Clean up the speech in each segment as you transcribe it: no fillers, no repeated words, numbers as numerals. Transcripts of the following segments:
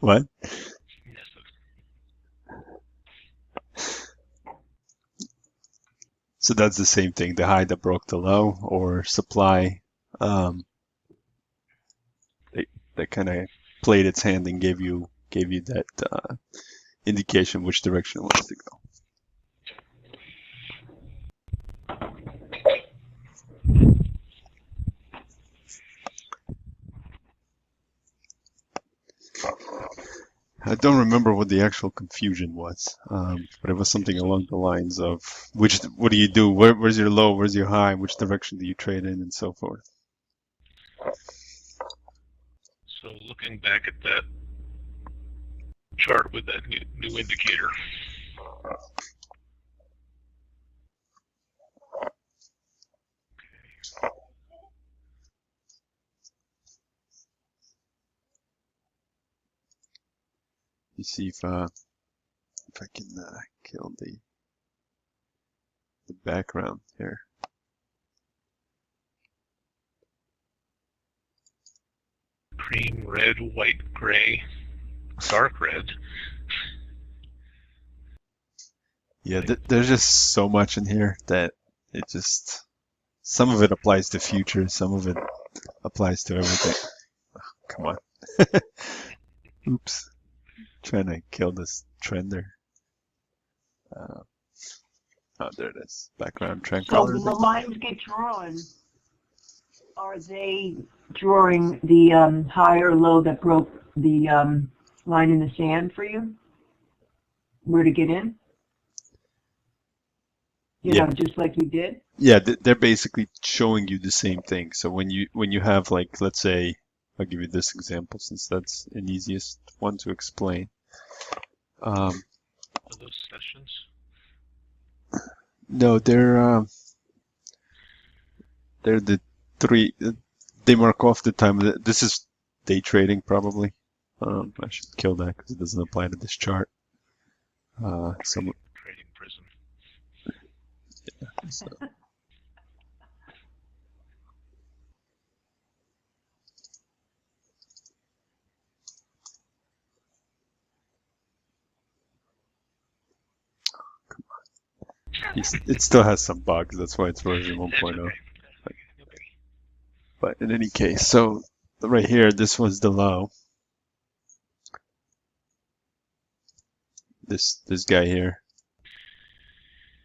What? Yes, So that's the same thing, the high that broke the low, or supply um, that, that kind of played its hand and gave you that indication which direction it wants to go. I don't remember what the actual confusion was, but it was something along the lines of what do you do? Where's your low? Where's your high? Which direction do you trade in, and so forth. so looking back at that chart with that new indicator, You see if I can kill the background here. cream, red, white, gray, dark red. Yeah, there's just so much in here that it just some of it applies to future, some of it applies to everything. Come on. Oops. Trying to kill this trender. Uh, oh, there it is. Background trend So color when the thing. lines get drawn, are they drawing the high or low that broke the line in the sand for you? Where to get in? You Yeah, know, just like you did? yeah. They're basically showing you the same thing. So when you have like, let's say, I'll give you this example since that's an easiest one to explain. Um, Are those sessions? no, they're the three. They mark off the time. This is day trading probably. I should kill that because it doesn't apply to this chart. Some Trading prism. so, it still has some bugs. That's why it's version That's 1.0. okay. Okay. But in any case, so right here, this was the low. This guy here,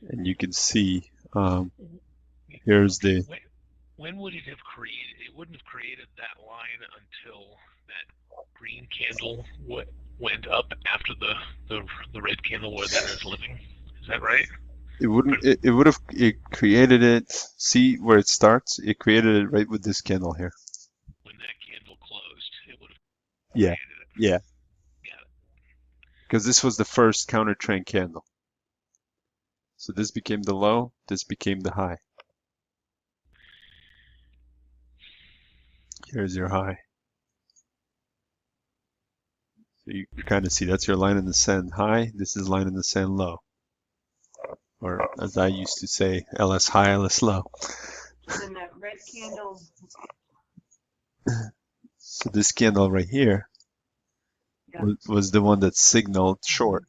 and you can see here's the When would it have created? It wouldn't have created that line until that green candle went up after the red candle where that is living. Is that right? it wouldn't it would have it created it. See where it starts? It created it right with this candle here. When that candle closed, it would have Yeah, created it. yeah, Got it. because this was the first counter trend candle. So this became the low. This became the high. Here's your high. So you kind of see that's your line in the sand high. This is line in the sand low. Or as I used to say, LS high, LS low. Then that red candle, So this candle right here yeah. was the one that signaled short.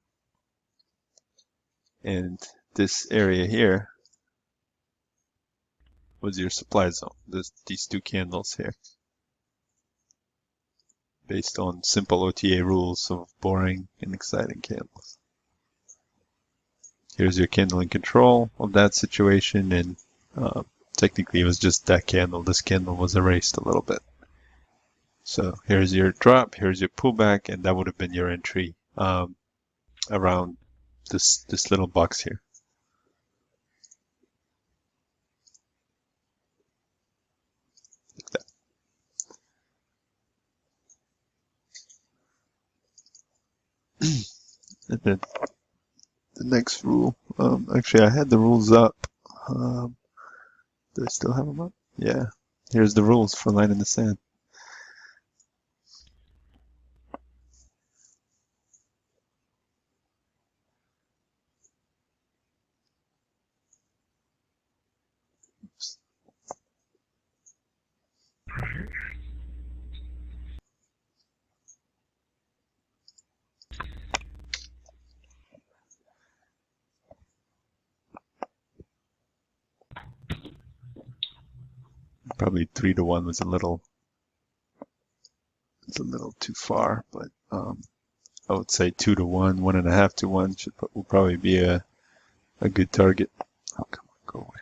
And this area here was your supply zone. These two candles here. Based on simple OTA rules of boring and exciting candles. Here's your candle in control of that situation, and technically it was just that candle. This candle was erased a little bit. So here's your drop, here's your pullback, and that would have been your entry around this little box here. Like that. And then the next rule, actually I had the rules up. Do I still have them up? Yeah. Here's the rules for line in the sand. Probably 3 to 1 was a little too far, but I would say 2 to 1, 1.5 to 1 will probably be a good target. Oh, come on, go away.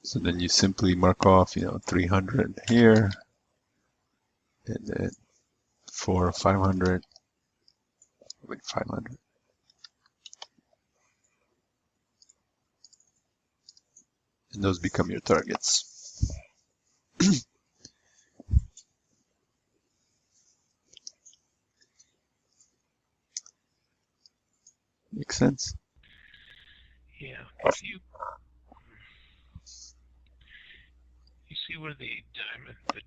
So then you simply mark off, 300 here, and then 4 or 500. Wait, 500. And those become your targets. Makes sense? Yeah. If you see where the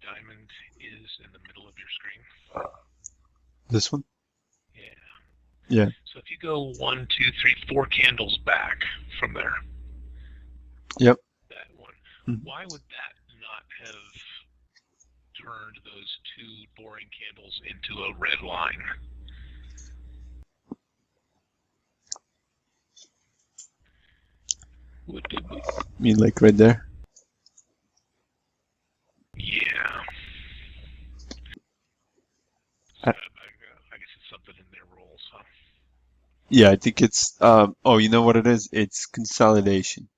diamond is in the middle of your screen? This one? Yeah. Yeah. So if you go 1, 2, 3, 4 candles back from there. Yep. That one. Mhm. Why would that not have turned those 2 boring candles into a red line? You mean like right there? Yeah. I- I guess it's something in their rules, huh? Yeah, I think it's, oh, you know what it is? It's consolidation.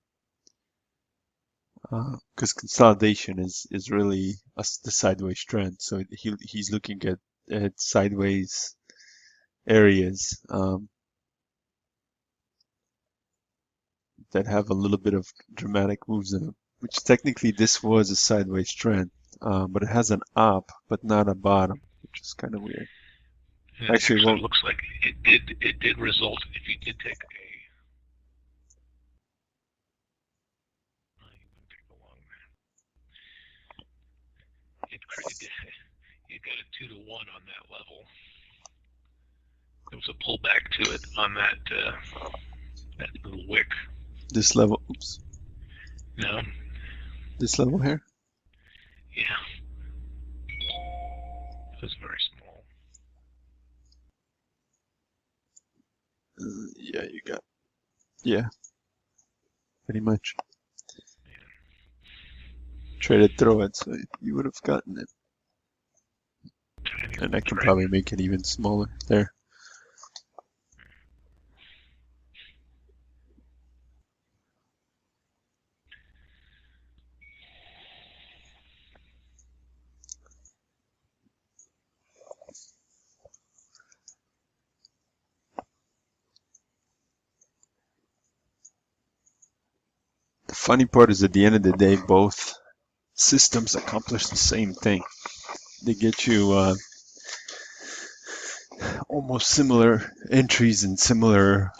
Because consolidation is really the sideways trend. So he's looking at sideways areas that have a little bit of dramatic moves in them, which technically this was a sideways trend, but it has an up, but not a bottom, which is kind of weird. And Actually, it well, looks like it did result, if you did take a, well, you wouldn't take a long, you got a 2 to 1 on that level. There was a pullback to it on that little wick. this level, oops, No? this level here. Yeah. It was very small. Yeah, yeah, pretty much. Traded through it, so you would have gotten it. Tiny And I can thread. probably make it even smaller there. The funny part is at the end of the day, both systems accomplish the same thing. They get you almost similar entries and similar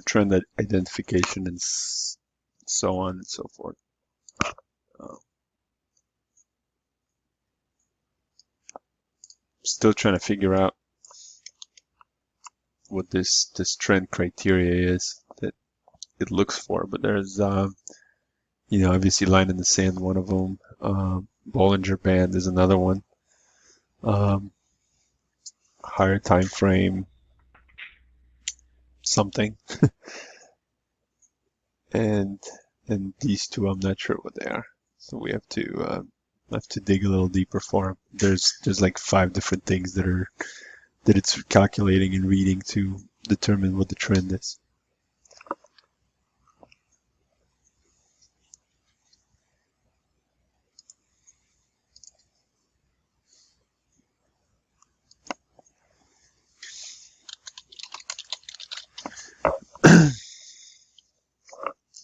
trend identification and so on and so forth. Still trying to figure out what this trend criteria is that it looks for, but there's obviously line in the sand, one of them. Bollinger Band is another one. Higher time frame, something, and these two I'm not sure what they are. So we have to dig a little deeper for them. There's like 5 different things that it's calculating and reading to determine what the trend is.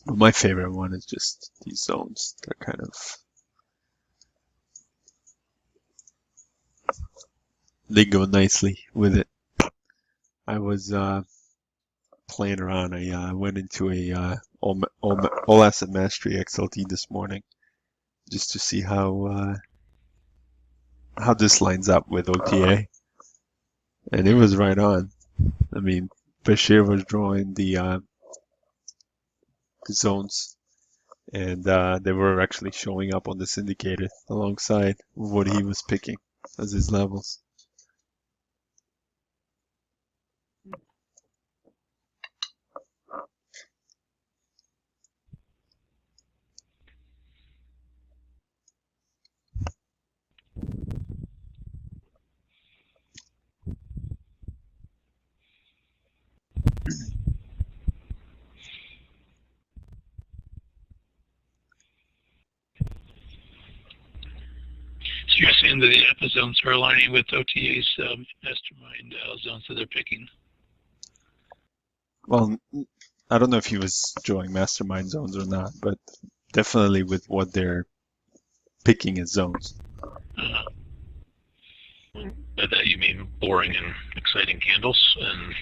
But my favorite one is just these zones. They're kind of, they go nicely with it. I was playing around. I went into a all asset mastery XLT this morning just to see how this lines up with OTA, and it was right on. I mean, Bashir was drawing the zones, and they were actually showing up on this indicator alongside what he was picking. as his levels. So you're saying that the alpha zones are aligning with OTA's mastermind zones that they're picking? Well, I don't know if he was drawing mastermind zones or not, but definitely with what they're picking as zones. Uh, by that you mean boring and exciting candles and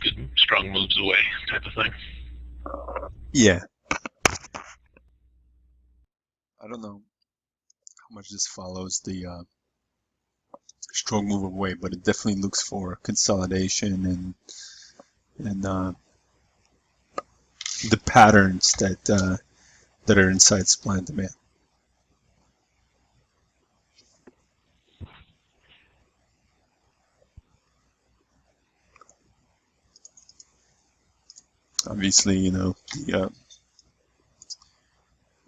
good strong moves away type of thing? Yeah. I don't know how much this follows the strong move away, but it definitely looks for consolidation and the patterns that are inside supply and demand. Obviously, you know, the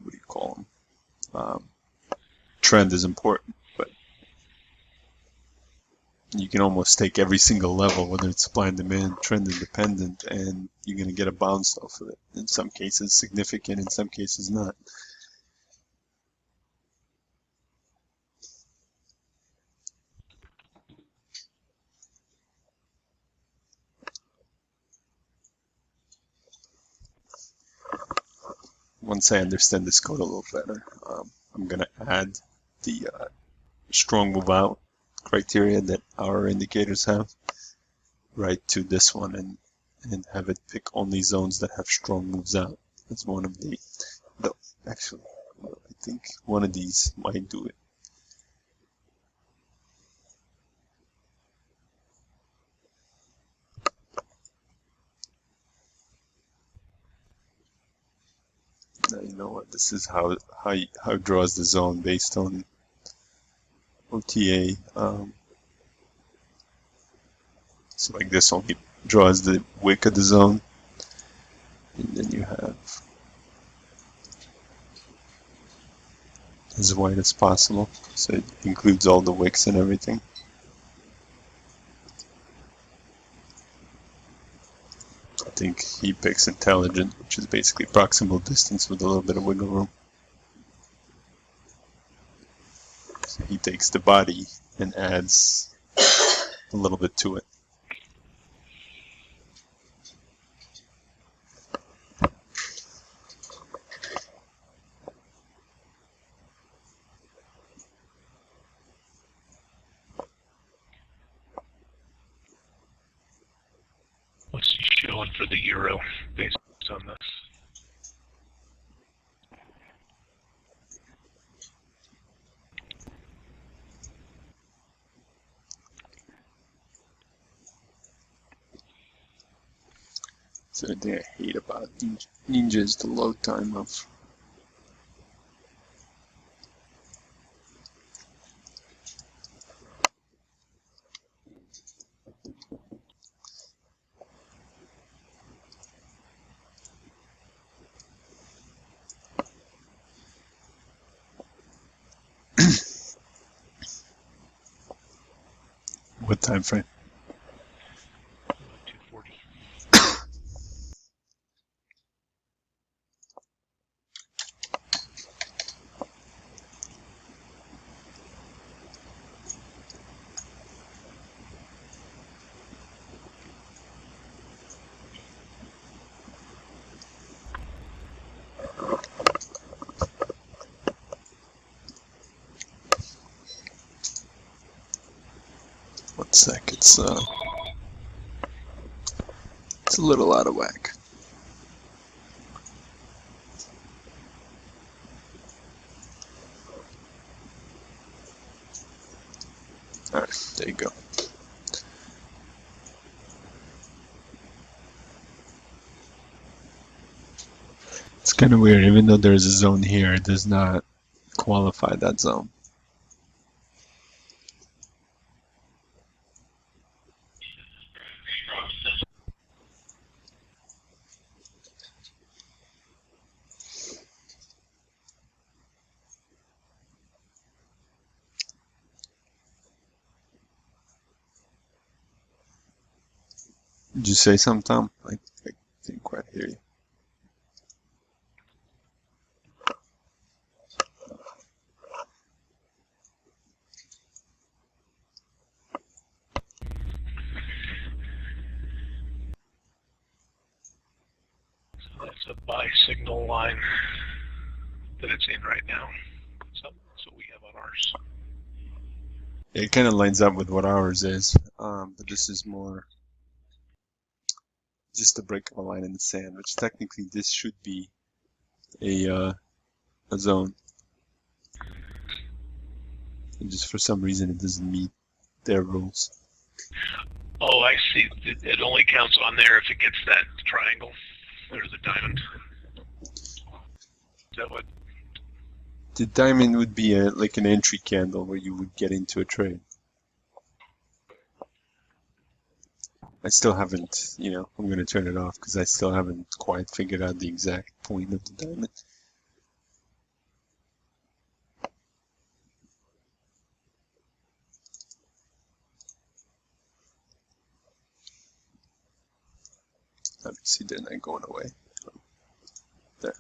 what do you call them? Trend is important, but you can almost take every single level, whether it's supply and demand, trend independent, and you're going to get a bounce off of it. In some cases, significant, in some cases, not. Once I understand this code a little better, I'm going to add the strong move out criteria that our indicators have right to this one and have it pick only zones that have strong moves out. That's one of the actually, I think one of these might do it. Now you know what, this is how it draws the zone based on OTA. So like this only draws the wick of the zone, and then you have as wide as possible, so it includes all the wicks and everything. I think he picks intelligent, which is basically proximal distance with a little bit of wiggle room. So he takes the body and adds a little bit to it. What's he showing for the euro based on this? So the thing I hate about Ninja is the load time of what time frame? 240. One sec, it's a little out of whack. Alright, there you go. It's kind of weird, even though there's a zone here, it does not qualify that zone. Did you say something, Tom? I didn't quite hear you. So that's a buy signal line that it's in right now. So that's what we have on ours. It kind of lines up with what ours is, but this is more just a break of a line in the sand, which technically this should be a zone. And just for some reason it doesn't meet their rules. Oh, I see. It only counts on there if it gets that triangle or the diamond. Is that what? The diamond would be like an entry candle where you would get into a trade. I still haven't, I'm going to turn it off because I still haven't quite figured out the exact point of the diamond. Obviously, they're not going away. There.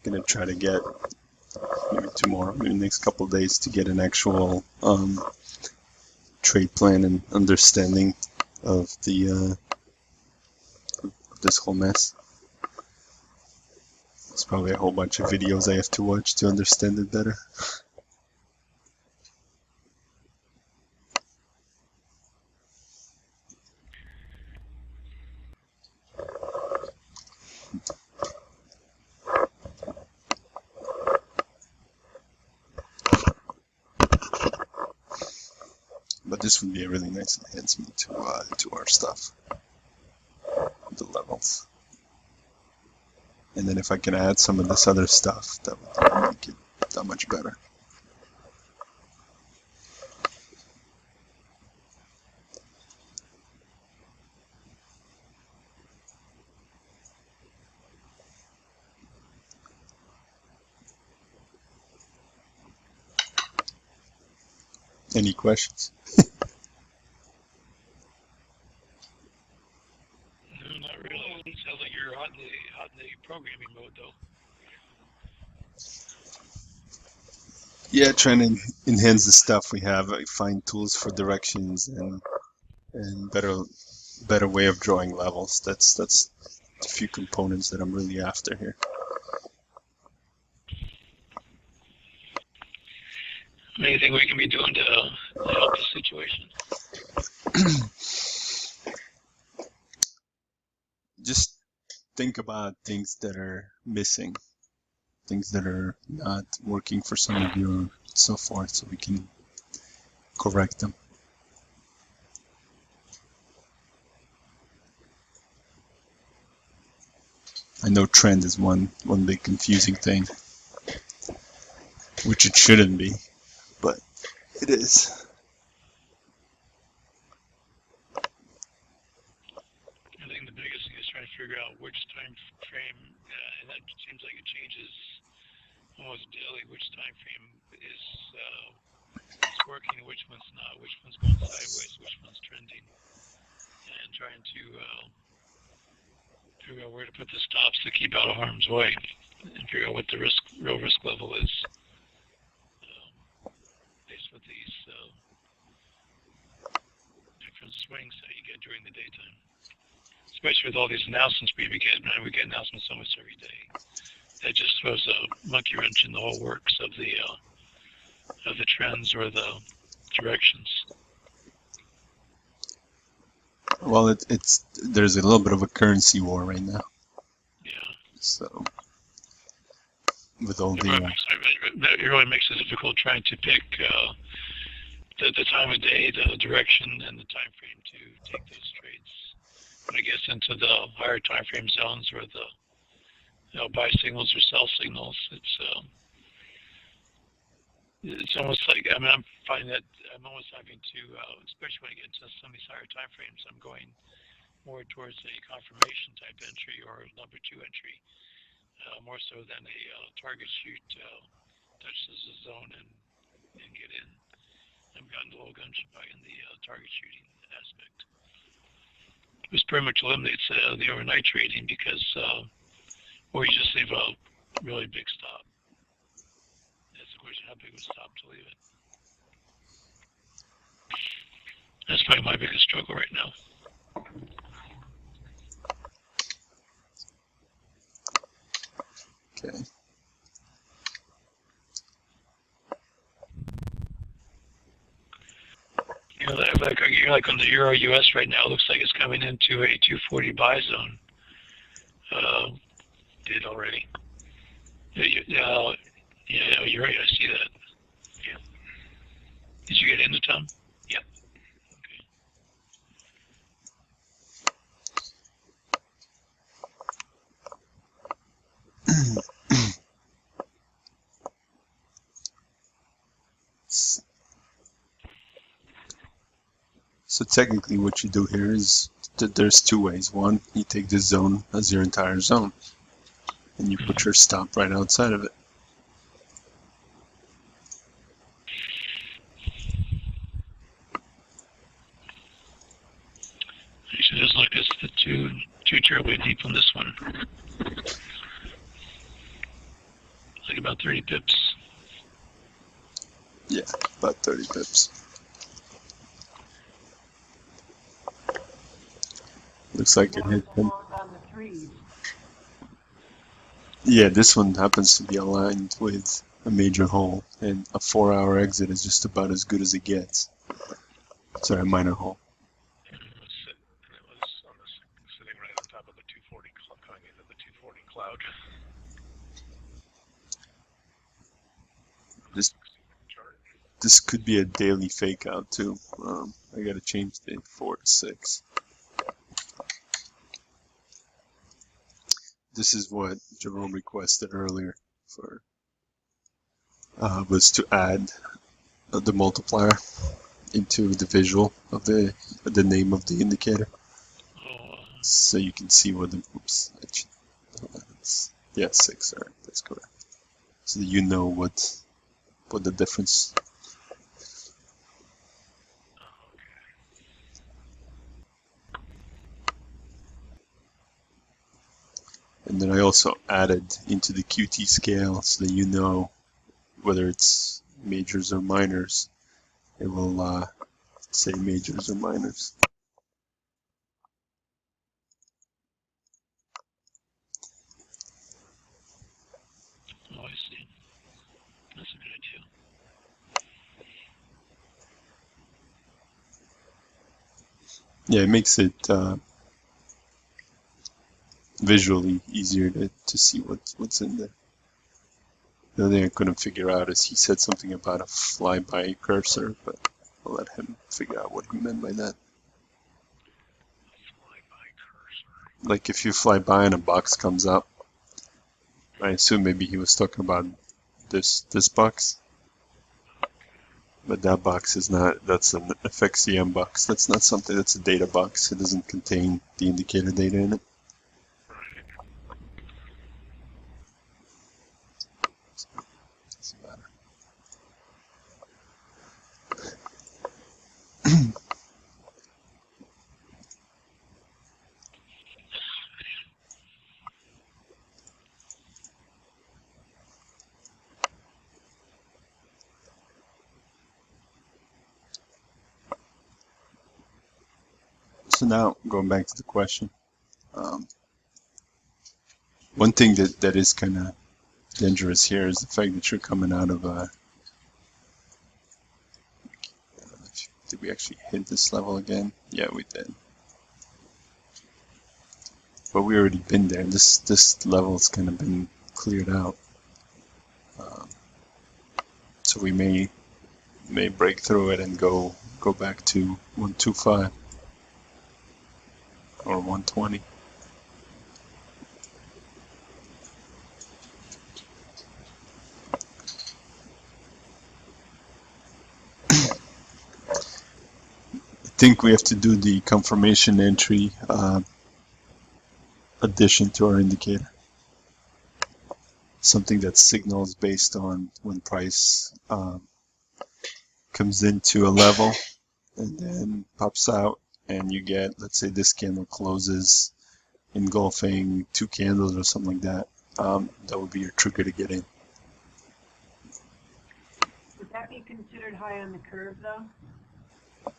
Gonna try to get maybe tomorrow, maybe next couple of days to get an actual trade plan and understanding of the of this whole mess. There's probably a whole bunch of videos I have to watch to understand it better. But this would be a really nice enhancement to our stuff, the levels. And then if I can add some of this other stuff, that would make it that much better. Any questions? No, not really. It sounds like you're on the programming mode though. Yeah, trying to enhance the stuff we have, find tools for directions and better way of drawing levels. That's the few components that I'm really after here. Anything we can be doing to help the situation? Just think about things that are missing, things that are not working for some of you, and so forth, so we can correct them. I know trend is one big confusing thing, which it shouldn't be, but it is. I think the biggest thing is trying to figure out which time frame, and that seems like it changes almost daily, which time frame is working, which one's not, which one's going sideways, which one's trending, and trying to figure out where to put the stops to keep out of harm's way, and figure out what the real risk level is based with these different swings that you get during the daytime. Especially with all these announcements we get, man, we get announcements almost every day. That just throws a monkey wrench in the whole works of the trends or the directions. Well, there's a little bit of a currency war right now. Yeah. So with all It really makes it difficult trying to pick the time of day, the direction, and the time frame to take those trades. When it gets into the higher time frame zones or the buy signals or sell signals, it's almost like, I mean, I'm finding that I'm almost having to, especially when I get into some of these higher time frames, I'm going more towards a confirmation type entry or number 2 entry, more so than a target shoot touches the zone gotten low guns by in the target shooting aspect. It was pretty much eliminates the overnight trading because, or you just leave a really big stop. That's the question: how big of a stop to leave it? That's probably my biggest struggle right now. Okay. Like on the Euro US right now, it looks like it's coming into a 240 buy zone. Did already. Yeah, you're right. I see that. Yeah. Did you get into Tom? Yep. Okay. So technically what you do here is there's two ways. One, you take this zone as your entire zone and you put your stop right outside of it. Actually, just like this, the two terribly deep on this one. Like about 30 pips. Yeah, about 30 pips. Looks like it hit them. On the trees. Yeah, this one happens to be aligned with a major hole, and a 4-hour exit is just about as good as it gets. Sorry, a minor hole. And it was sitting right on top of the 240 coming into the 240 cloud. This could be a daily fake out too. I gotta change the 4 to 6. This is what Jerome requested earlier for was to add the multiplier into the visual of the name of the indicator, so you can see what the yeah 6. All right, that's correct. So that you know what the difference. And then I also added into the QT scale so that you know whether it's majors or minors. It will say majors or minors. Oh, I see. That's a good idea. Yeah, it makes it visually easier to see what's in there. The other thing I couldn't figure out is he said something about a flyby cursor, but I'll let him figure out what he meant by that. Flyby cursor. Like if you fly by and a box comes up, I assume maybe he was talking about this box. But that box is not, that's an FXCM box. That's not something, that's a data box. It doesn't contain the indicator data in it. Doesn't matter. So now, going back to the question, one thing that is kind of dangerous here is the fact that you're coming out of a. Did we actually hit this level again? Yeah, we did. But we already been there. This level's kind of been cleared out. So we may break through it and go back to 125 or 120. I think we have to do the confirmation entry addition to our indicator. Something that signals based on when price comes into a level and then pops out, and you get, let's say this candle closes engulfing 2 candles or something like that. That would be your trigger to get in. Would that be considered high on the curve, though?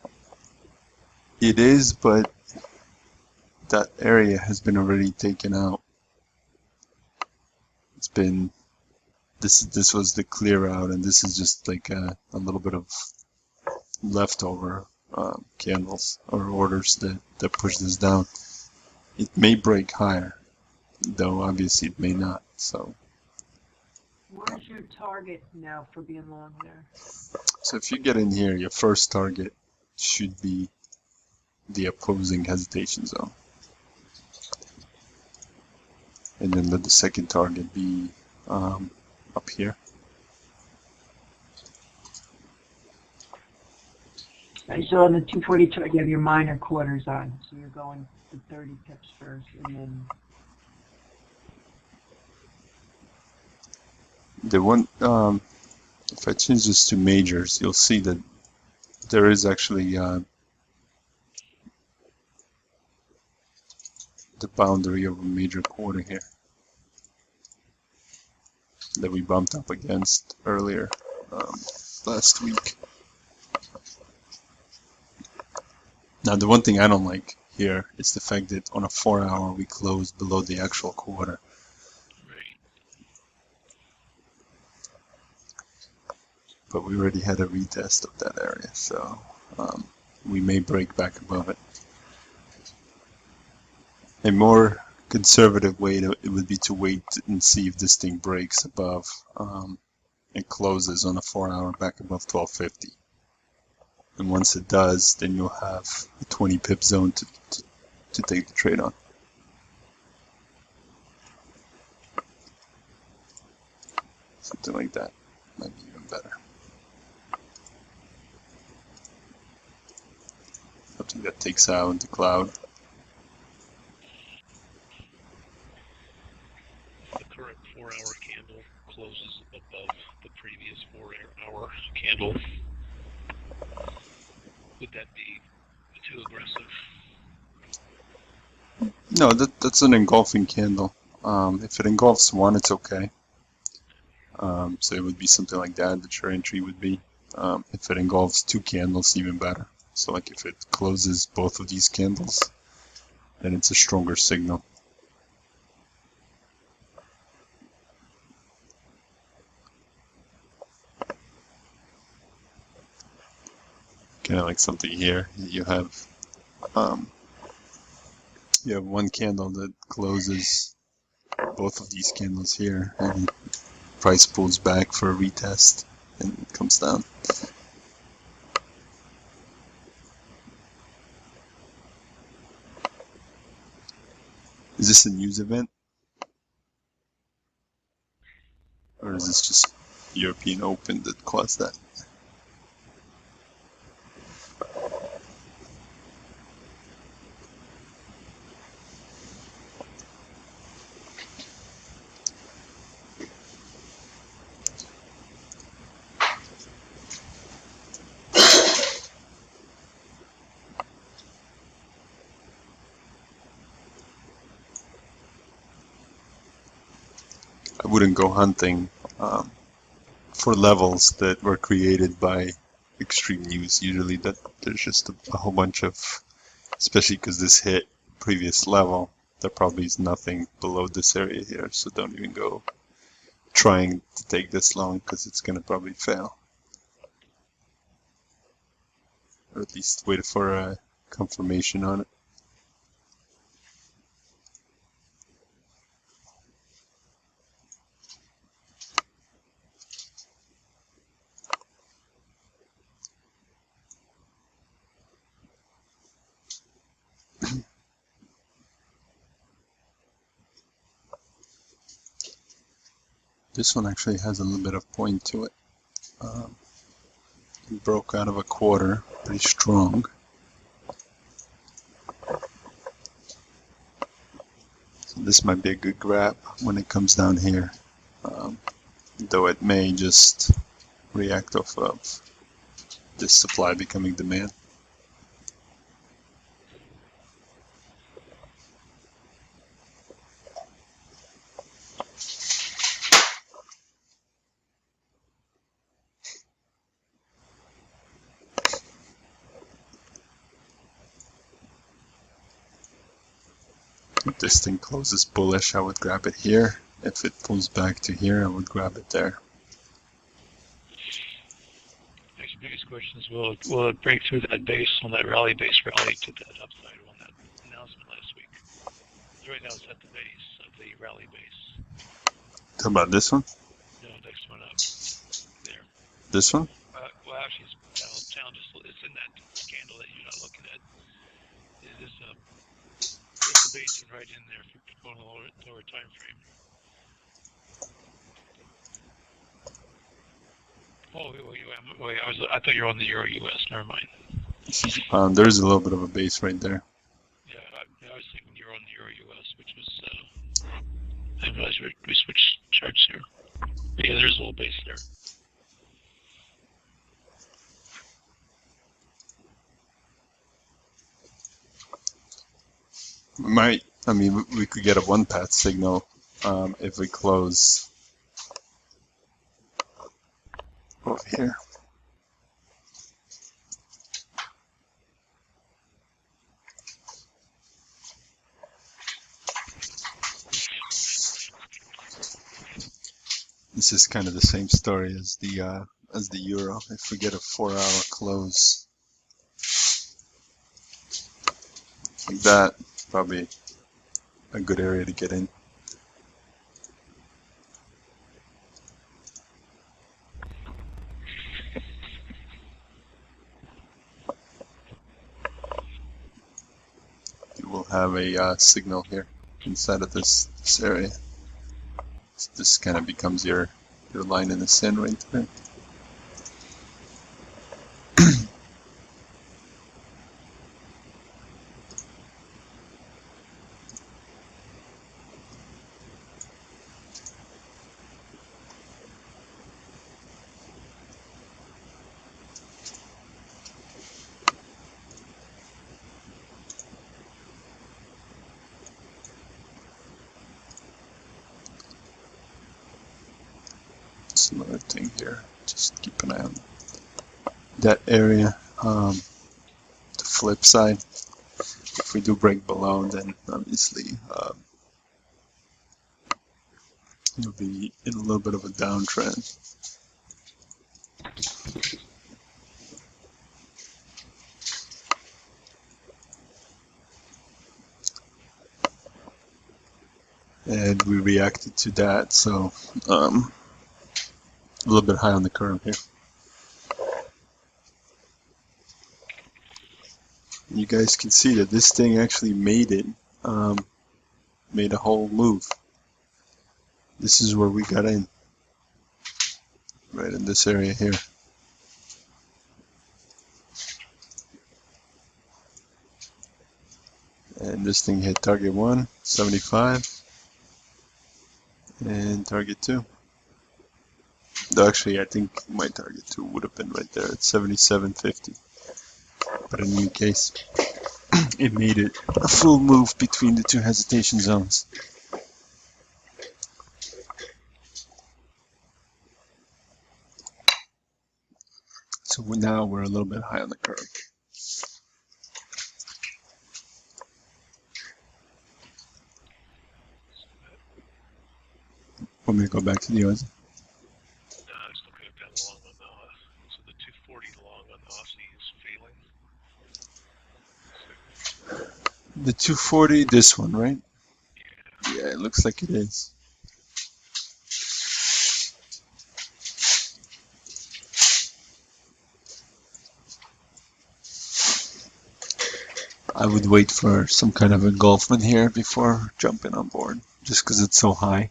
It is, but that area has been already taken out. It's been, this was the clear out, and this is just like a little bit of leftover candles or orders that push this down. It may break higher, though obviously it may not. So Where's your target now for being long there? so if you get in here, your first target should be the opposing hesitation zone. And then let the second target be up here. Right, so on the 242, you have your minor quarters on, so you're going to 30 pips first, and then The one, if I change this to majors, you'll see that there is actually the boundary of a major quarter here that we bumped up against earlier last week. Now, the one thing I don't like here is the fact that on a 4-hour we closed below the actual quarter. Right. But we already had a retest of that area, so we may break back above it. A more conservative way it would be to wait and see if this thing breaks above and closes on a 4-hour back above 1250. And once it does, then you'll have a 20 pip zone to take the trade on. Something like that might be even better. Something that takes out the cloud. The current 4-hour candle closes above the previous 4-hour candle. Would that be too aggressive? No, that's an engulfing candle. If it engulfs one, it's okay. So it would be something like that your entry would be. If it engulfs 2 candles, even better. So like if it closes both of these candles, then it's a stronger signal. Kind of like something here. You have one candle that closes both of these candles here, and price pulls back for a retest and comes down. Is this a news event? Or is this just European Open that caused that? I wouldn't go hunting for levels that were created by extreme news. Usually that there's just a whole bunch of, especially because this hit previous level, there probably is nothing below this area here, so don't even go trying to take this long because it's going to probably fail. Or at least wait for a confirmation on it. This one actually has a little bit of point to it. It broke out of a quarter, pretty strong. So this might be a good grab when it comes down here, though it may just react off of this supply becoming demand. If this thing closes bullish, I would grab it here. If it pulls back to here, I would grab it there. Next biggest question is, will it break through that base on that rally to that upside on that announcement last week? Right now it's at the base of the rally base. Talk about this one? No, next one up. There. This one? Well, actually, it's down just it's in that candle that you're not looking at. It is it's the base right in there if you're going a lower time frame. Oh, wait, I thought you were on the Euro US. Never mind. There's a little bit of a base right there. Yeah, I was thinking you were on the Euro US, which was. I realized we switched charts here. But yeah, there's a little base there. We could get a one path signal if we close over here. This is kind of the same story as the euro. If we get a 4-hour close like that, probably a good area to get in. You will have a signal here inside of this area. So this kind of becomes your line in the sand right there. Another thing here, just keep an eye on that area. The flip side, if we do break below, then obviously you'll be in a little bit of a downtrend. And we reacted to that, so a little bit high on the curve here. You guys can see that this thing actually made it, made a whole move. This is where we got in, right in this area here. And this thing hit target 1, 75, and target 2. Actually, I think my target 2 would have been right there at 77.50. But in any case, it made it a full move between the two hesitation zones. So now we're a little bit high on the curve. Want me to go back to the Aussie? I was looking at that long on so the 240 long on the Aussie is failing. The 240, this one, right? Yeah. Yeah, it looks like it is. I would wait for some kind of engulfment here before jumping on board, just because it's so high.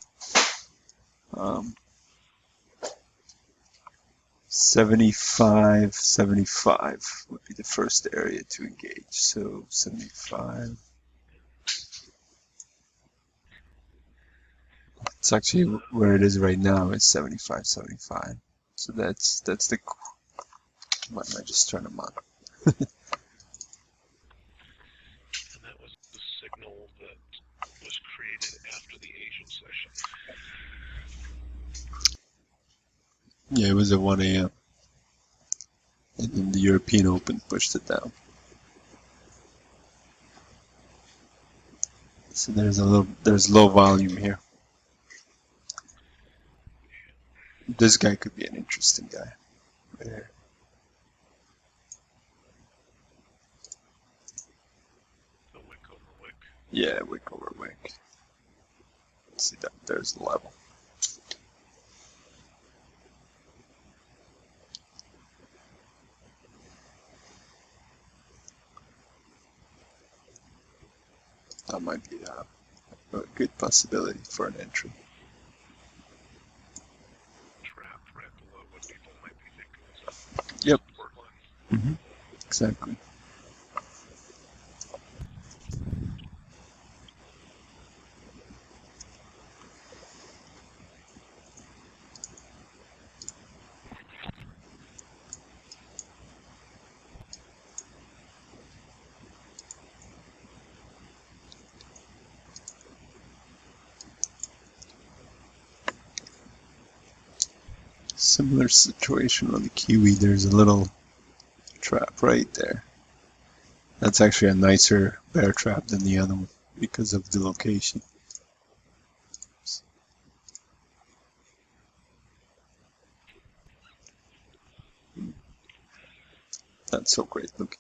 75 would be the first area to engage. So 75. It's actually where it is right now is 75. So that's the Why don't I just turn them on? And that was the signal that was created after the Asian session. Yeah, it was at 1 a.m. And then the European Open pushed it down. So there's low volume here. This guy could be an interesting guy. Right here. The wick over wick. Yeah, wick over wick. See that? There's the level. That might be a good possibility for an entry. Trap right below what people might be thinking is a Yep. support line. Exactly. Similar situation on the Kiwi. There's a little trap right there. That's actually a nicer bear trap than the other one because of the location. Not so great looking.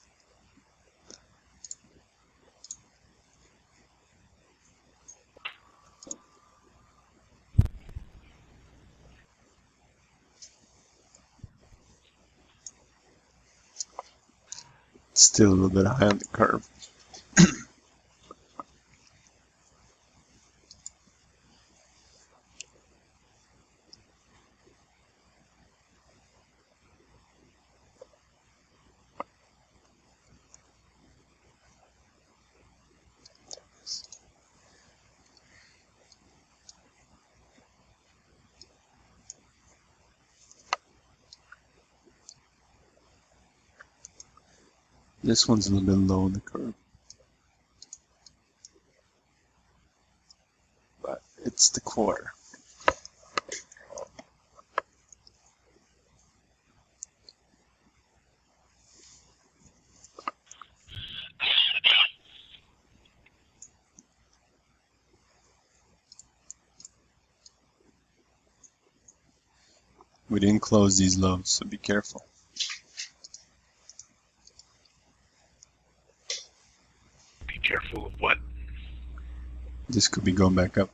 Still a little bit high on the curve. This one's a little bit low on the curve. But it's the quarter. We didn't close these lows, so be careful. Be careful of what? This could be going back up.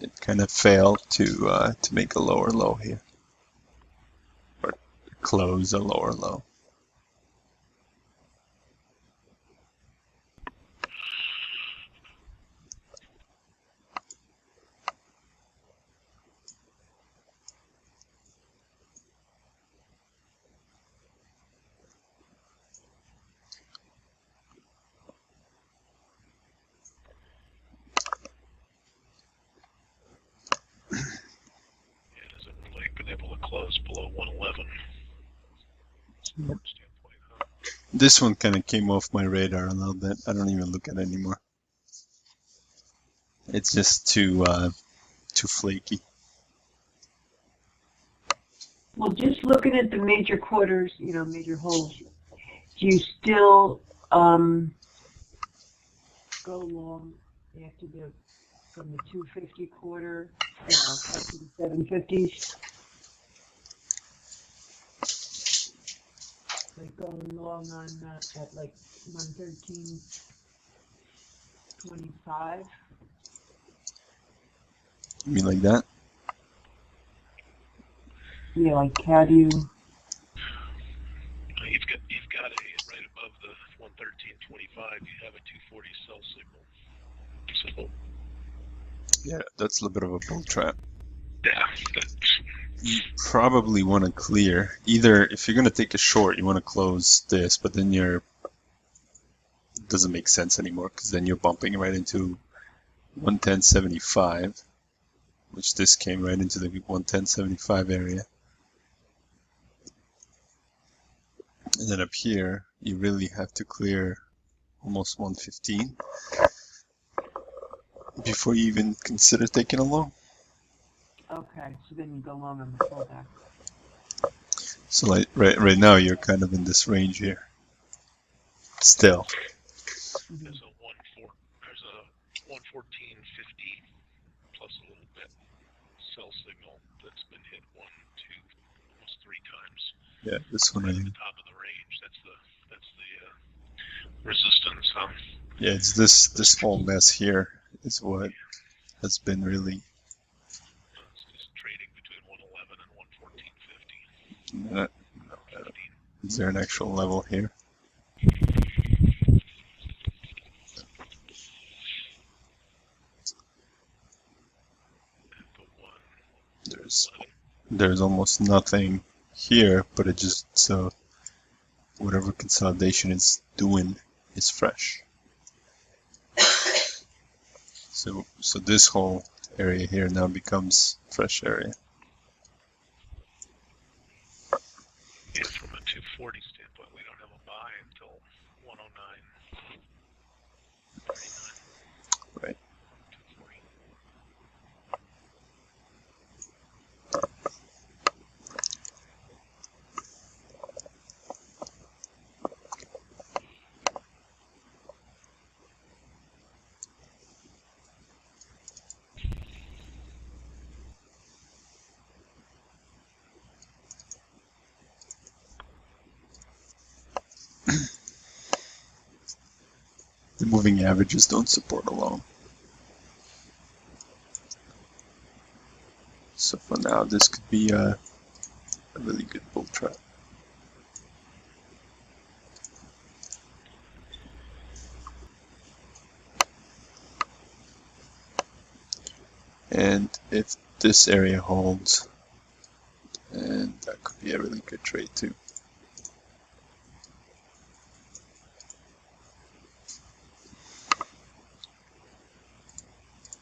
It kind of failed to make a lower low here, or close a lower low. It hasn't really been able to close below 111. Support standpoint, huh? This one kind of came off my radar a little bit. I don't even look at it anymore. It's just too flaky. Well, just looking at the major quarters, major holes, do you still go long after from the 250 quarter, up to the 750s? Like going long on at like 113.25? You mean like that? Yeah, like how do you? You've got a right above the 113.25. You have a 240 sell signal. So Yeah, that's a little bit of a bull trap. yeah, that's, You probably want to clear. Either if you're going to take a short, you want to close this, but then it doesn't make sense anymore because then you're bumping right into 110.75. which this came right into the 110.75 area. And then up here, you really have to clear almost 115 before you even consider taking a long. Okay, so then you go long on the pullback. So like right now, you're kind of in this range here. Still. Mhm. There's a 114.50 plus a little bit sell signal that's been hit 1, 2, almost 3 times. Yeah, this one. Right at the top of the range. That's the resistance, huh? Yeah, it's this whole mess here is what has been really. It's just trading between 111 and 114.50. Is there an actual level here? There's almost nothing here, but it just so whatever consolidation it's doing is fresh. So this whole area here now becomes fresh area. Yeah, from a 240 standpoint, we don't have a buy until 109.39. Right. 240. The moving averages don't support alone. So for now, this could be a really good bull trap. And if this area holds, and that could be a really good trade too.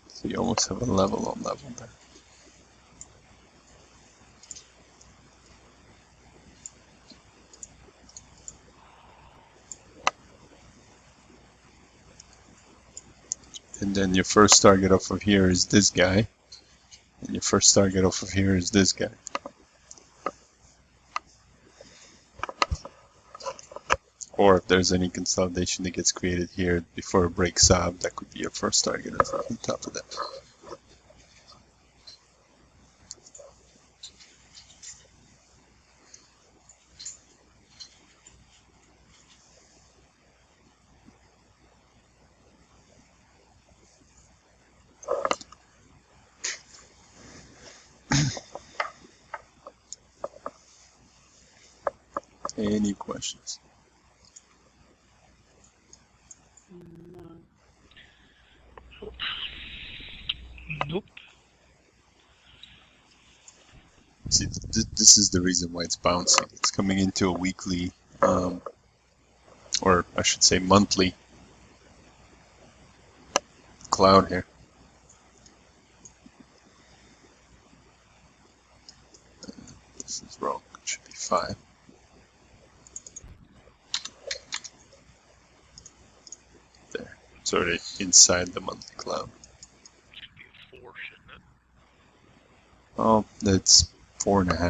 So you almost have a level on level there. And then your first target off of here is this guy. And your first target off of here is this guy. Or if there's any consolidation that gets created here before it breaks up, that could be your first target on top of that. Any questions? Nope. See, this is the reason why it's bouncing. It's coming into a weekly, or I should say monthly cloud here. This is wrong. It should be 5. There. It's already inside the monthly cloud. Should be a 4, shouldn't it? Oh, that's 4.5. But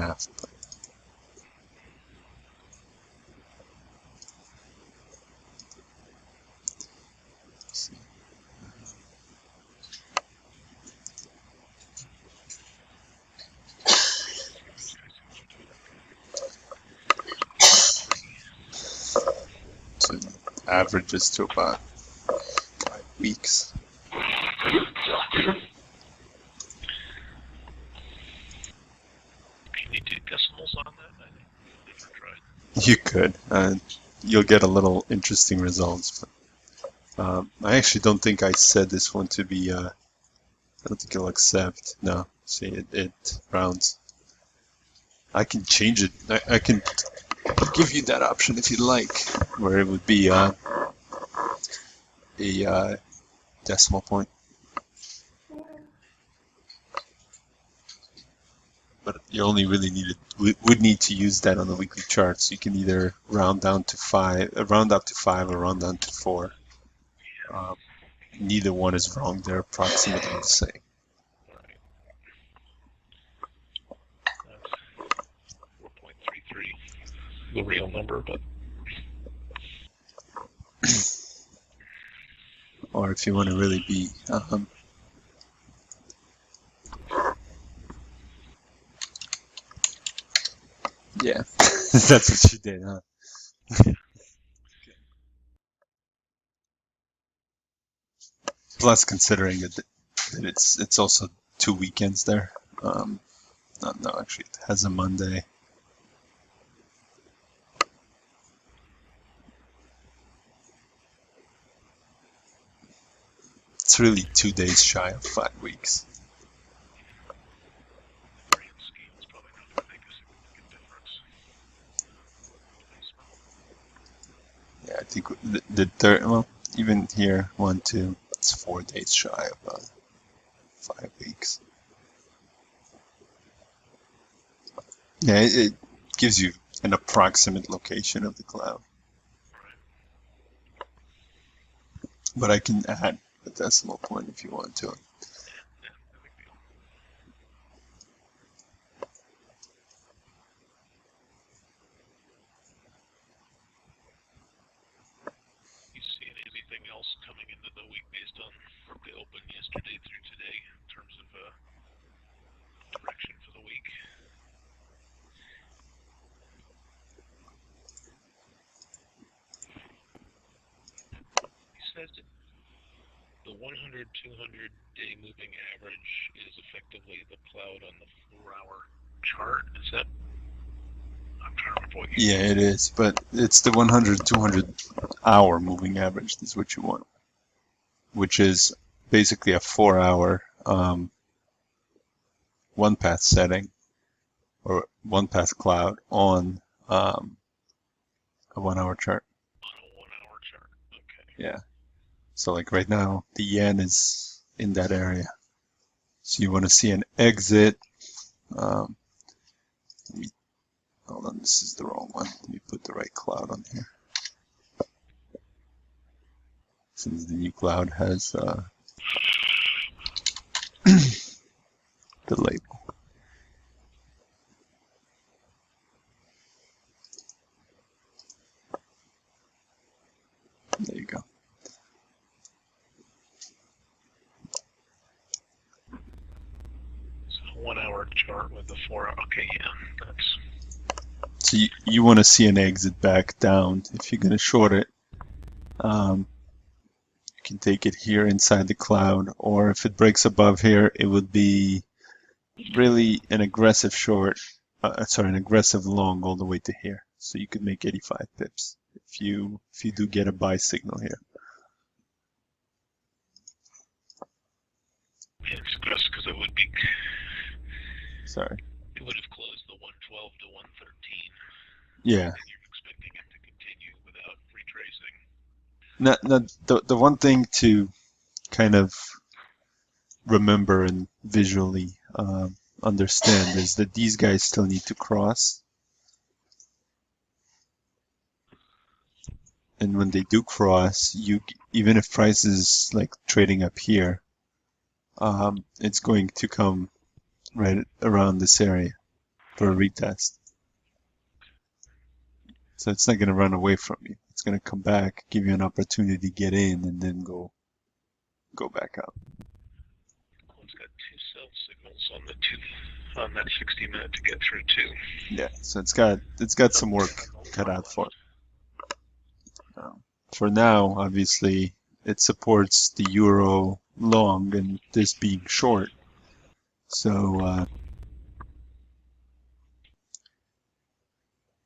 let's see. So it averages to about 5 weeks. Can you do decimals on that? I never tried. You could. You'll get a little interesting results. But, I actually don't think I said this one to be. I don't think it'll accept. No. See, it rounds. I can change it. I can give you that option if you'd like, where it would be a decimal point. you only really would need to use that on the weekly chart. So you can either round up to 5, or round down to 4. Neither one is wrong. They're approximately the same. Right. That's 4.33, the real number, but Or if you want to really be yeah, that's what you did, huh? Plus, considering that it's also 2 weekends there. No, actually, it has a Monday. It's really 2 days shy of 5 weeks. grand scheme is probably not going to make a significant difference. Yeah, I think the third, well, even here, 1, 2, it's 4 days shy of 5 weeks. Yeah, it gives you an approximate location of the cloud. But I can add a decimal point if you want to. Yeah, no big deal. You seeing anything else coming into the week based on the open yesterday through today in terms of direction for the week? He says that the 100, 200 day moving average is effectively the cloud on the 4-hour chart. Is that? I'm trying to remember what you. Yeah, it is, but it's the 100, 200 hour moving average is what you want, which is basically a 4-hour one path setting or one path cloud on a 1-hour chart. On a 1-hour chart. Okay. Yeah. So like right now, the yen is in that area. So you want to see an exit. Let me, hold on, this is the wrong one. Let me put the right cloud on here. Since the new cloud has the label. There you go. So 1-hour chart with the 4-hour. Okay, yeah, that's. So you want to see an exit back down. If you're going to short it, you can take it here inside the cloud, or if it breaks above here, it would be really an aggressive short, an aggressive long all the way to here. So you could make 85 pips if you do get a buy signal here. Yeah, it's aggressive because it would be. Sorry. It would have closed the 112 to 113. Yeah. And you're expecting it to continue without retracing. The one thing to kind of remember and visually understand is that these guys still need to cross. And when they do cross, even if price is like trading up here, it's going to come right around this area for a retest. So it's not going to run away from you. It's going to come back, give you an opportunity to get in, and then go back up. One's got 2 sell signals on that 60-minute to get through too. Yeah, so it's got some work cut out for it. For now, obviously, it supports the euro long and this being short. So,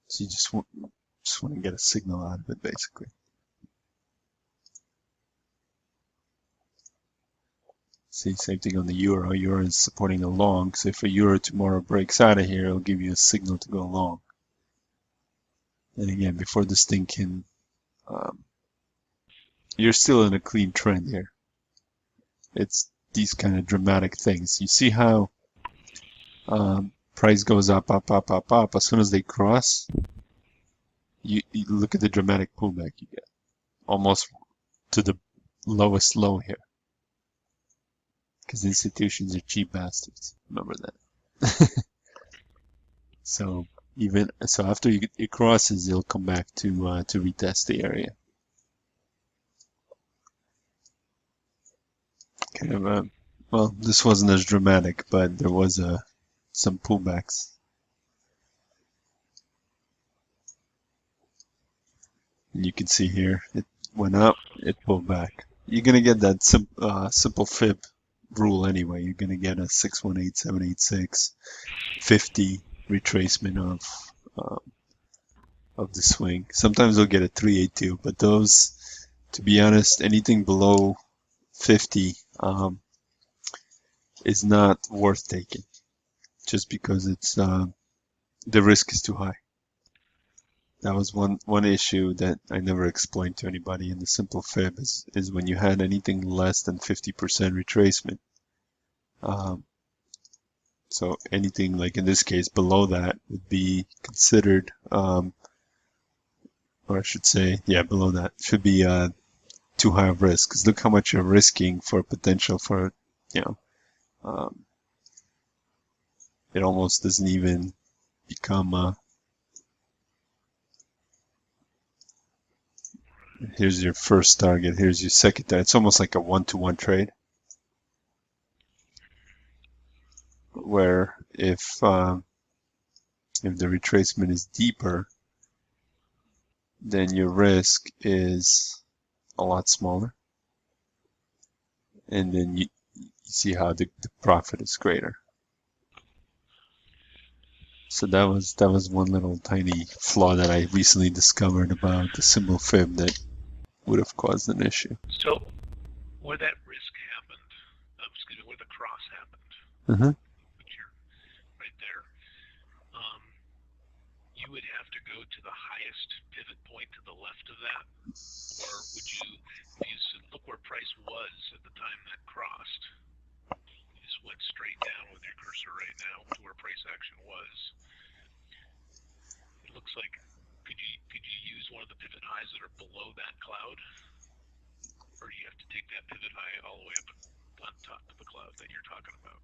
so you just want to get a signal out of it, basically. See, same thing on the euro. Euro is supporting a long. So if a euro tomorrow breaks out of here, it'll give you a signal to go long. And again, before this thing can, you're still in a clean trend here. It's these kind of dramatic things. You see how price goes up, up, up, up, up. As soon as they cross, you look at the dramatic pullback you get, almost to the lowest low here. Because institutions are cheap bastards. Remember that. So after it crosses, it'll come back to retest the area. Kind of well, this wasn't as dramatic, but there was some pullbacks. And you can see here, it went up, it pulled back. You're gonna get that simple fib rule anyway. You're gonna get a 618, 786, 50 retracement of the swing. Sometimes they'll get a 382, but those, to be honest, anything below 50 is not worth taking, just because it's the risk is too high. That was one issue that I never explained to anybody in the simple fib is when you had anything less than 50% retracement. So anything like in this case below that would be considered, or I should say, yeah, below that should be too high of risk. Because look how much you're risking for potential for, it almost doesn't even become. Here's your first target. Here's your second target. It's almost like a 1-to-1 trade, where if the retracement is deeper, then your risk is a lot smaller, and then you see how the profit is greater. So that was one little tiny flaw that I recently discovered about the symbol fib that would have caused an issue. So, where that risk happened, where the cross happened, which you're right there, you would have to go to the highest pivot point to the left of that, or would you look where price was at the time that crossed? You just went straight down with your cursor right now to where price action was. It looks like could you use one of the pivot highs that are below that cloud, or do you have to take that pivot high all the way up on top of the cloud that you're talking about?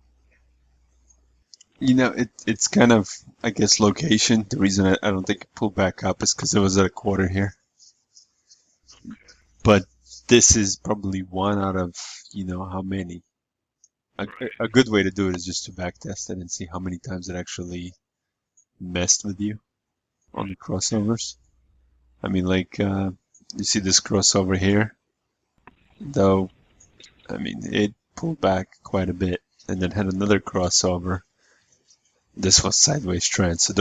It's kind of, I guess, location. The reason I don't think it pulled back up is because it was at a quarter here. Okay. But this is probably one out of, how many. A good way to do it is just to backtest it and see how many times it actually messed with you on the crossovers. I mean, like, you see this crossover here? Though, I mean, it pulled back quite a bit and then had another crossover. This was sideways trend, so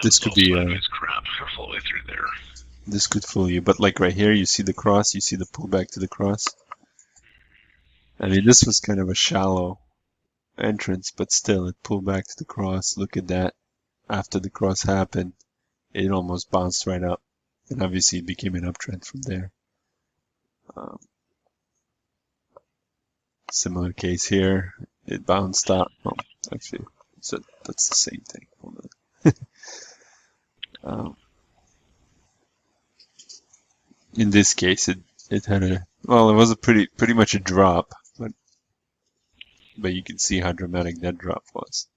this could be crap all the way through there. This could fool you, but like right here, you see the cross, you see the pullback to the cross. I mean, this was kind of a shallow entrance, but still, it pulled back to the cross. Look at that. After the cross happened, it almost bounced right up, and obviously it became an uptrend from there. Similar case here, it bounced up. Oh, actually, so that's the same thing. Hold on. In this case, it had it was a pretty much a drop, but you can see how dramatic that drop was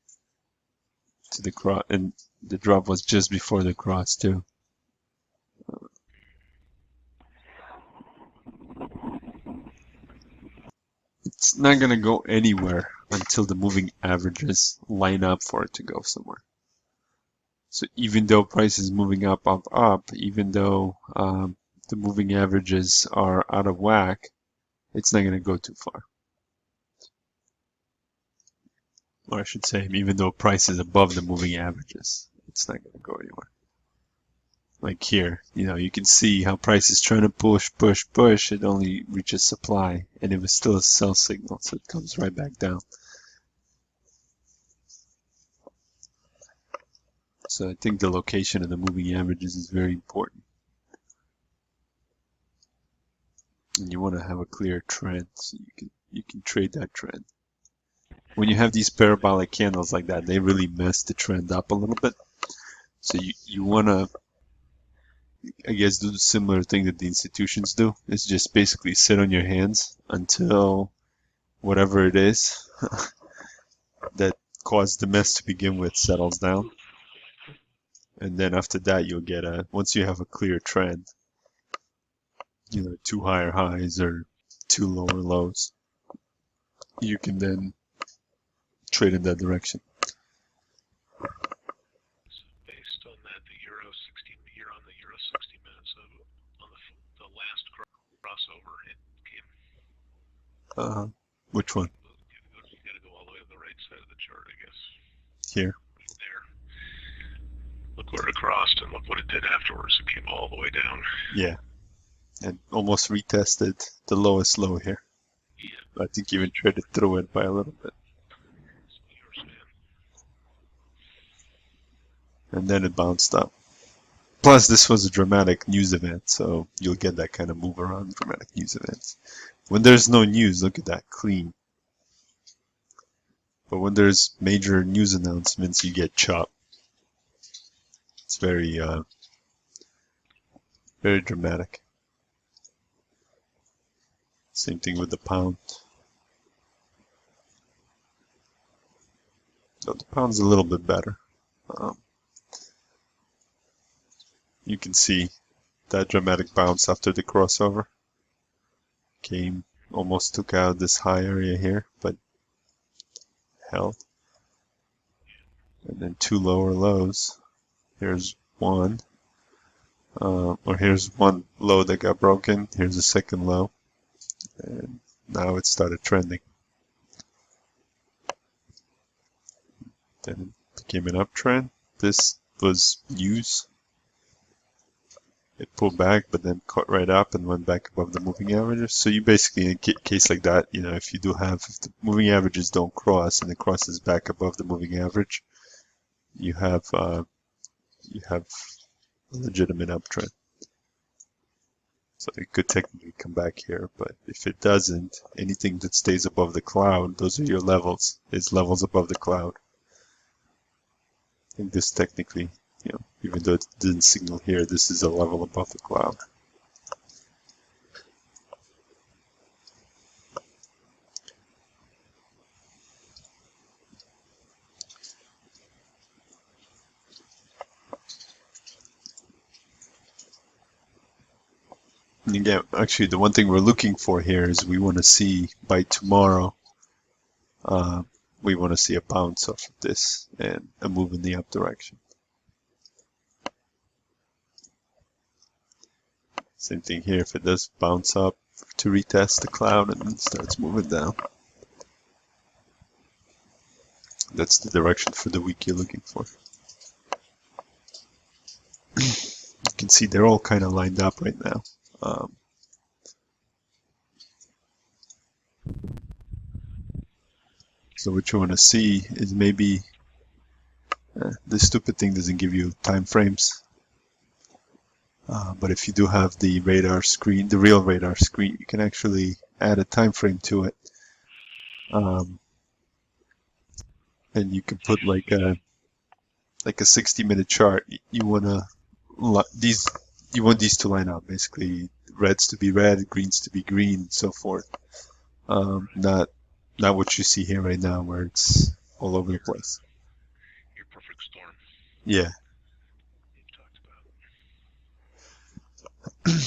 to the cross, and the drop was just before the cross too. It's not gonna go anywhere until the moving averages line up for it to go somewhere. So even though price is moving up, up, up, even though the moving averages are out of whack, it's not going to go too far. Or I should say, even though price is above the moving averages, it's not going to go anywhere. Like here, you can see how price is trying to push, push, push. It only reaches supply, and it was still a sell signal, so it comes right back down. So I think the location of the moving averages is very important. And you want to have a clear trend so you can trade that trend. when you have these parabolic candles like that, they really mess the trend up a little bit. So you want to, I guess, do the similar thing that the institutions do. Is just basically sit on your hands until whatever it is that caused the mess to begin with settles down. And then after that, you'll get once you have a clear trend, either 2 higher highs or 2 lower lows, you can then trade in that direction. So based on that, you're on the Euro 60 minutes on the last crossover. It came. Which one? You got to go all the way to the right side of the chart, I guess. Here. Right there. Look where it crossed and look what it did afterwards. It came all the way down. Yeah. And almost retested the lowest low here. Yeah. I think even traded through it by a little bit. That's what you were saying. And then it bounced up. Plus, this was a dramatic news event, so you'll get that kind of move around dramatic news events. When there's no news, look at that, clean. But when there's major news announcements, you get chop. It's very, very dramatic. Same thing with the pound. So the pound's a little bit better. You can see that dramatic bounce after the crossover. Came, almost took out this high area here, but held. And then 2 lower lows. Here's one. Or here's one low that got broken. Here's a second low. And now it started trending. Then it became an uptrend. This was news. It pulled back, but then caught right up and went back above the moving averages. So you basically, in a case like that, if you do have, if the moving averages don't cross and it crosses back above the moving average, you have a legitimate uptrend. So it could technically come back here, but if it doesn't, anything that stays above the cloud, those are your levels. It's levels above the cloud. I think this technically, even though it didn't signal here, this is a level above the cloud. And again, actually, the one thing we're looking for here is we want to see by tomorrow, we want to see a bounce off of this and a move in the up direction. Same thing here, if it does bounce up to retest the cloud and then starts moving down. That's the direction for the week you're looking for. You can see they're all kind of lined up right now. So what you want to see is maybe this stupid thing doesn't give you time frames. But if you do have the radar screen, the real radar screen, you can actually add a time frame to it. And you can put like a 60-minute chart. You want these to line up, basically reds to be red, greens to be green, and so forth. Not what you see here right now, where it's all over the place. Your perfect storm. Yeah. You talked about.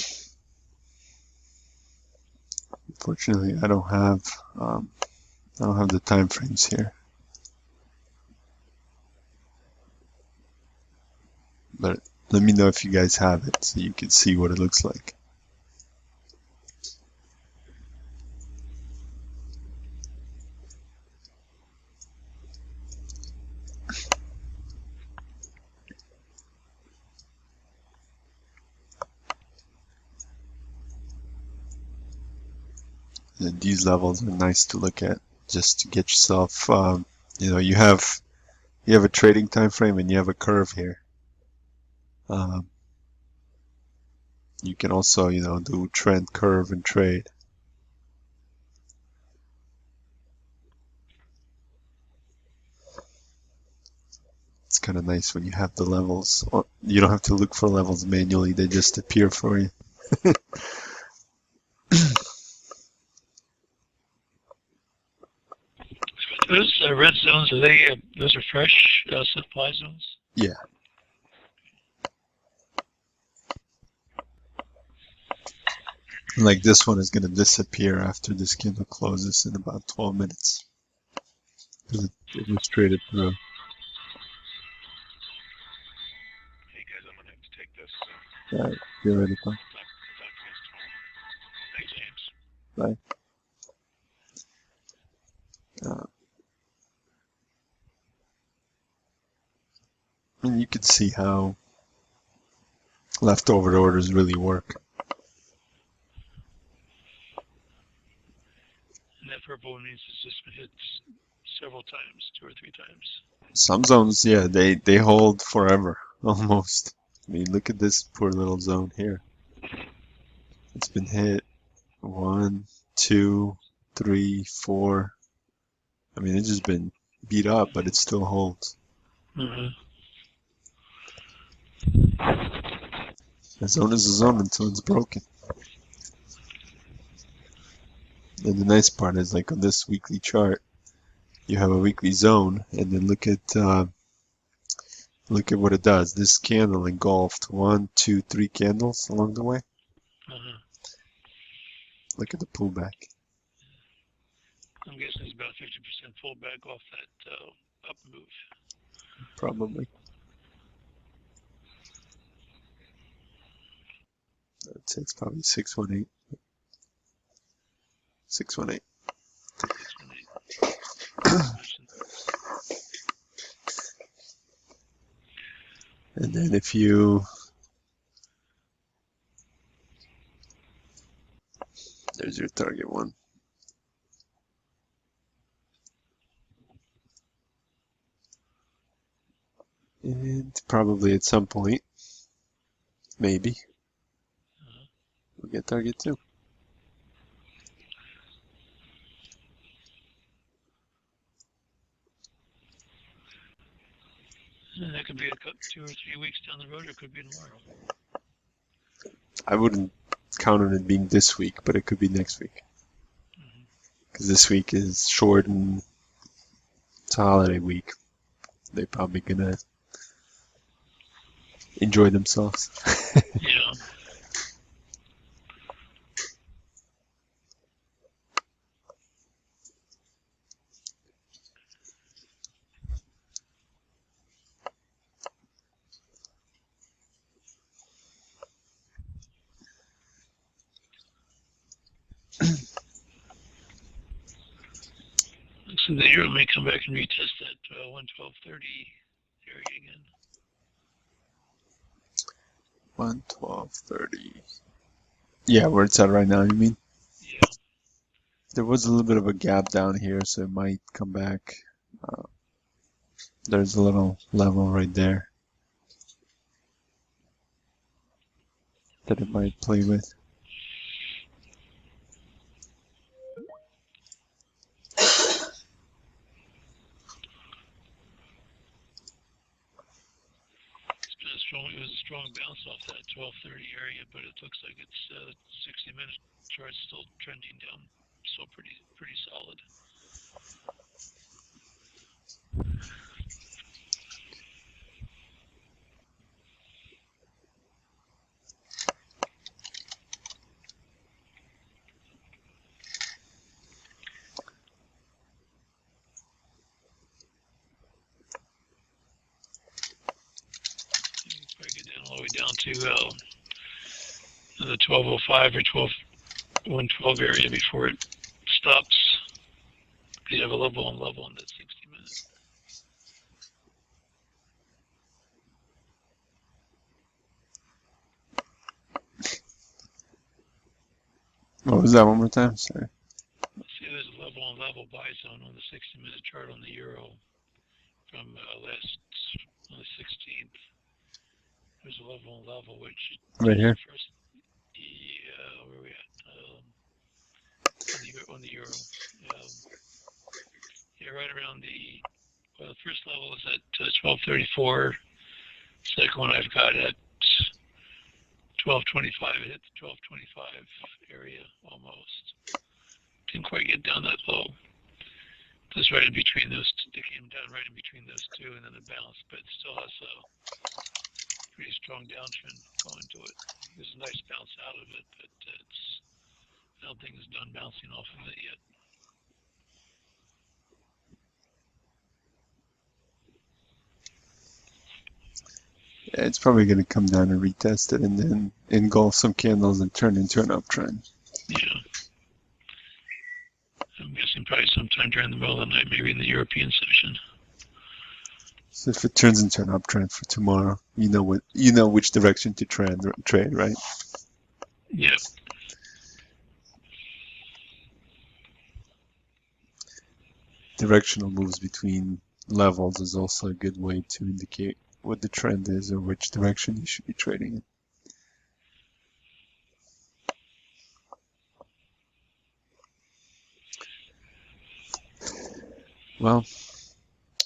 Unfortunately, I don't have the time frames here. But let me know if you guys have it so you can see what it looks like. And these levels are nice to look at just to get yourself, you have a trading time frame and you have a curve here. You can also, do trend, curve, and trade. kind of nice when you have the levels. You don't have to look for levels manually; they just appear for you. Those red zones, are they? Those are fresh supply zones. Yeah. Like this one is going to disappear after this candle closes in about 12 minutes. It was traded through. Hey guys, I'm gonna have to take this. Alright, get ready, Tom. Talk to you guys tomorrow. Thanks, James. And you can see how leftover orders really work. And that purple means it's just been hit several times, 2 or 3 times. Some zones, yeah, they hold forever, almost. I mean, look at this poor little zone here. It's been hit 1, 2, 3, 4. I mean, it's just been beat up, but it still holds. Mm-hmm. A zone is a zone until it's broken. And the nice part is, like on this weekly chart, you have a weekly zone, and then look at what it does. This candle engulfed 1, 2, 3 candles along the way. Uh-huh. Look at the pullback. I'm guessing it's about 50% pullback off that up move. Probably. I'd say it's probably 618. 618. And then if you, there's your target one. And probably at some point, maybe, we'll get target two. And that could be 2 or 3 weeks down the road, or it could be tomorrow. I wouldn't count on it being this week, but it could be next week. Because this week is short and it's a holiday week. They're probably gonna enjoy themselves. Yeah. So the euro may come back and retest that 112.30 area again. 112.30. Yeah, where it's at right now, you mean? Yeah. There was a little bit of a gap down here, so it might come back. There's a little level right there that it might play with. It was a strong bounce off that 1230 area, but it looks like it's 60-minute chart still trending down, still pretty solid. Probably get down all the way down to the 1205 or 112 area before it stops. You have a level on that 60 minutes. What was that one more time? Sorry. Let's see, there's a level on level buy zone on the 60-minute chart on the euro from on the 16th. There's a level on level which Right here. First, yeah, where are we at? On the euro. Yeah, right around the Well, the first level is at 1234. Second one I've got at 1225. It hit the 1225 area almost. Didn't quite get down that low. Just right in between those two. They came down right in between those two, and then it bounced, but it still has a pretty strong downtrend going to it. There's a nice bounce out of it, but I don't think it's done bouncing off of it yet. Yeah, it's probably going to come down and retest it and then engulf some candles and turn into an uptrend. Yeah. I'm guessing probably sometime during the middle of the night, maybe in the European session. So if it turns into an uptrend for tomorrow, you know which direction to trade, right? Yep. Directional moves between levels is also a good way to indicate what the trend is or which direction you should be trading in. Well,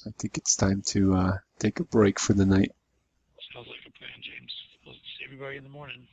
I think it's time to take a break for the night. Sounds like a plan, James. We'll see everybody in the morning.